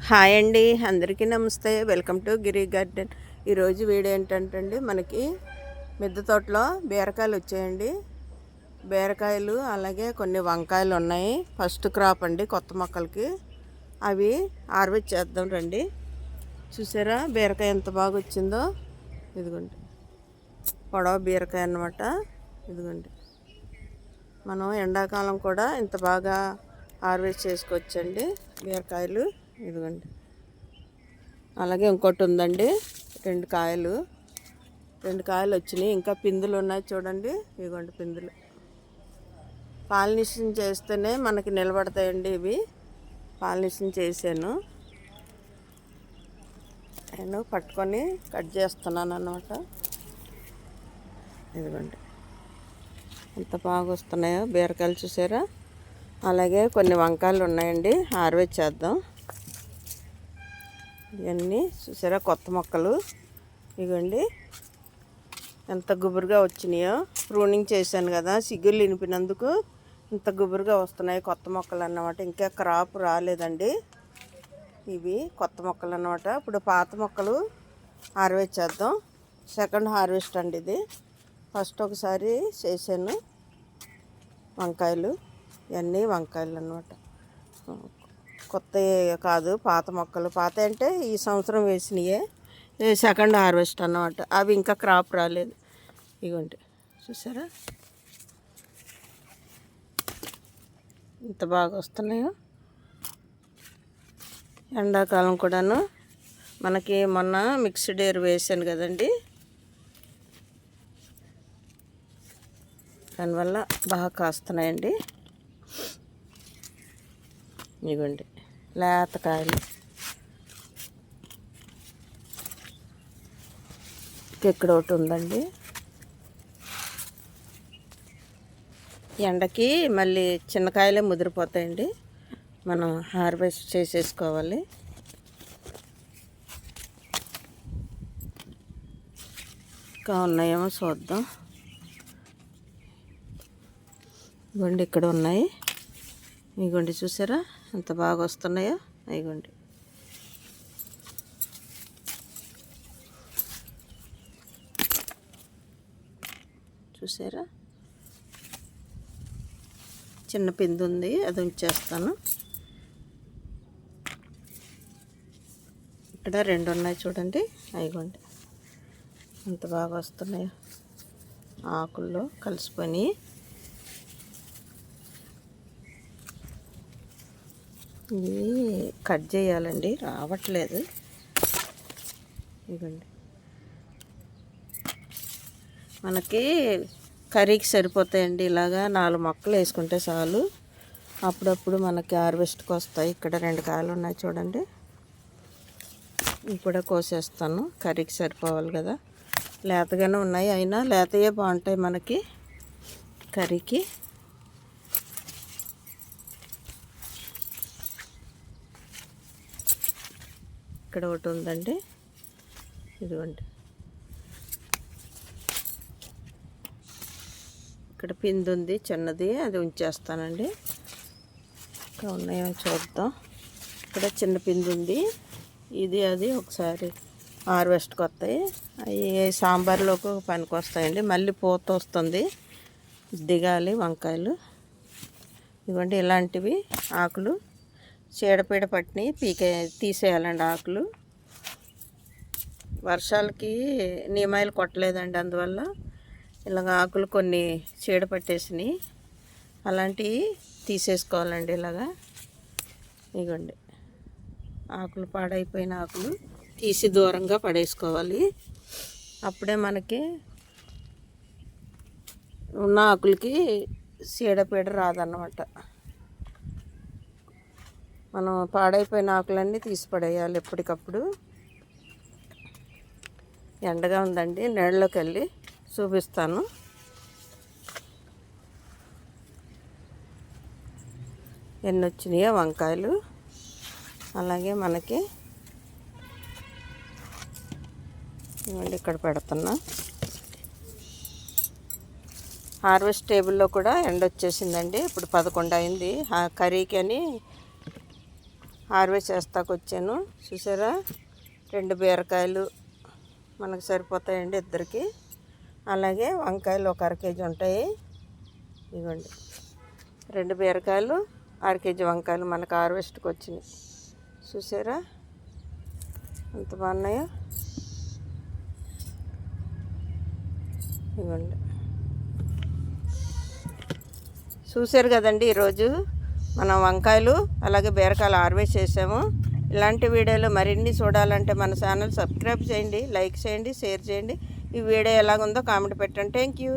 Hi అండి, అందరికీ నమస్తే. Welcome to Giri garden. ఈరోజు వీడియో ఏంటంటే అండి, మనకి మిద్దె తోటలో బీరకాయలు వచ్చాయండి. బీరకాయలు అలాగే కొన్ని వంకాయలు ఉన్నాయి. ఫస్ట్ క్రాప్ అండి కొత్త మొక్కలకి. అవి హార్వెస్ట్ చేద్దాం రండి. చూసారా బీరకాయ ఎంత బాగా వచ్చిందో. ఇదిగోండి పొడవ బీరకాయ అన్నమాట. ఇదిగోండి మనం ఎండాకాలం కూడా ఇంత బాగా హార్వెస్ట్ చేసుకోవచ్చండి బీరకాయలు. ఇదిగోండి అలాగే ఇంకోటి ఉందండి, రెండు కాయలు వచ్చినాయి. ఇంకా పిందులు ఉన్నాయి చూడండి. ఇదిగోండి పిందులు. పాలినేషన్ చేస్తేనే మనకి నిలబడతాయండి ఇవి. పాలినేషన్ చేశాను, నేను పట్టుకొని కట్ చేస్తున్నాను అన్నమాట. ఇదిగోండి ఎంత బాగా వస్తున్నాయో బీరకాయలు చూసారా. అలాగే కొన్ని వంకాయలు ఉన్నాయండి, హార్వెస్ట్ చేద్దాం. ఇవన్నీ చూసారా కొత్త మొక్కలు. ఇవ్వండి ఎంత గుబురుగా వచ్చినాయో. ప్రూనింగ్ చేశాను కదా, సిగ్గులు వినిపినందుకు ఇంత గుబురుగా వస్తున్నాయి కొత్త మొక్కలు అన్నమాట. ఇంకా క్రాప్ రాలేదండి, ఇవి కొత్త మొక్కలు అన్నమాట. ఇప్పుడు పాత మొక్కలు హార్వెస్ట్ చేద్దాం. సెకండ్ హార్వెస్ట్ అండి ఇది. ఫస్ట్ ఒకసారి చేశాను వంకాయలు. ఇవన్నీ వంకాయలు అన్నమాట, కొత్త కాదు, పాత మొక్కలు. పాత అంటే ఈ సంవత్సరం వేసినయే, సెకండ్ హార్వెస్ట్ అన్నమాట. అవి ఇంకా క్రాప్ రాలేదు. ఇగోండి చూసారా ఇంత బాగా వస్తున్నాయో. ఎండాకాలం కూడాను మనకి మొన్న మిక్స్డ్ ఎయిర్ వేసాను కదండి, దానివల్ల బాగా కాస్తున్నాయండి. ఇదిగోండి లేతకాయలు. ఇక్కడ ఒకటి ఉందండి. ఎండకి మళ్ళీ చిన్నకాయలే ముదిరిపోతాయండి, మనం హార్వెస్ట్ చేసేసుకోవాలి. ఇంకా ఉన్నాయేమో చూద్దాం. ఇదిగోండి ఇక్కడ ఉన్నాయి. ఇదిగోండి చూసారా ఎంత బాగా వస్తున్నాయో. ఇదిగోండి చూసారా, చిన్న పిండి ఉంది, అది ఉంచేస్తాను. ఇక్కడ రెండు ఉన్నాయి చూడండి. ఇదిగోండి ఎంత బాగా వస్తున్నాయో, ఆకుల్లో కలిసిపోయి. ఇవి కట్ చేయాలండి, రావట్లేదు. ఇవ్వండి మనకి కర్రీకి సరిపోతాయండి. ఇలాగా 4 మొక్కలు వేసుకుంటే చాలు, అప్పుడప్పుడు మనకి హార్వెస్ట్కి వస్తాయి. ఇక్కడ 2 కాయలు ఉన్నాయి చూడండి. ఇవి కూడా కోసేస్తాను, కర్రీకి సరిపోవాలి కదా. లేతగానే ఉన్నాయి, అయినా లేతయే బాగుంటాయి మనకి కర్రీకి. ఇక్కడ ఒకటి ఉందండి. ఇదిగోండి ఇక్కడ పిండి ఉంది చిన్నది, అది ఉంచేస్తానండి. ఇంకా ఉన్నాయో చూద్దాం. ఇక్కడ చిన్న పిండి ఉంది, ఇది అది ఒకసారి హార్వెస్ట్కి వస్తాయి. అవి సాంబార్లోకి పనికి వస్తాయండి. మళ్ళీ పూత వస్తుంది, దిగాలి వంకాయలు. ఇదిగోండి ఇలాంటివి ఆకులు చీడపీడ పట్టిని తీసేయాలండి ఆకులు. వర్షాలకి నీమాయిలు కొట్టలేదండి, అందువల్ల ఇలాగ ఆకులు కొన్ని చీడ పట్టేసినాయి. అలాంటివి తీసేసుకోవాలండి ఇలాగా. ఇదిగోండి ఆకులు, పాడైపోయిన ఆకులు తీసి దూరంగా పడేసుకోవాలి. అప్పుడే మనకి ఉన్న ఆకులకి చీడపీడ రాదన్నమాట. మనం పాడైపోయిన ఆకులన్నీ తీసి పడేయాలి ఎప్పటికప్పుడు. ఎండగా ఉందండి, నీళ్ళలోకి వెళ్ళి చూపిస్తాను. ఎన్ని వచ్చినాయో వంకాయలు. అలాగే మనకి ఇవ్వండి ఇక్కడ పెడుతున్నా. హార్వెస్ట్ టేబుల్లో కూడా ఎండ వచ్చేసిందండి. ఇప్పుడు 11 అయింది. కర్రీకి అని హార్వెస్ట్ చేస్తాకు వచ్చాను. చూసారా, 2 బీరకాయలు మనకు సరిపోతాయండి ఇద్దరికి. అలాగే వంకాయలు ఒక 1/2 కేజీ ఉంటాయి. ఇవ్వండి, 2 బీరకాయలు, 1/2 కేజీ వంకాయలు మనకు హార్వెస్ట్కి వచ్చినాయి. చూసారా ఎంత బాగున్నాయో. ఇవ్వండి, చూసారు కదండి. ఈరోజు మనం వంకాయలు అలాగే బీరకాయలు హార్వెస్ట్ చేసాము. ఇలాంటి వీడియోలు మరిన్ని చూడాలంటే మన ఛానల్ సబ్స్క్రైబ్ చేయండి, లైక్ చేయండి, షేర్ చేయండి. ఈ వీడియో ఎలాగుందో కామెంట్ పెట్టండి. Thank you.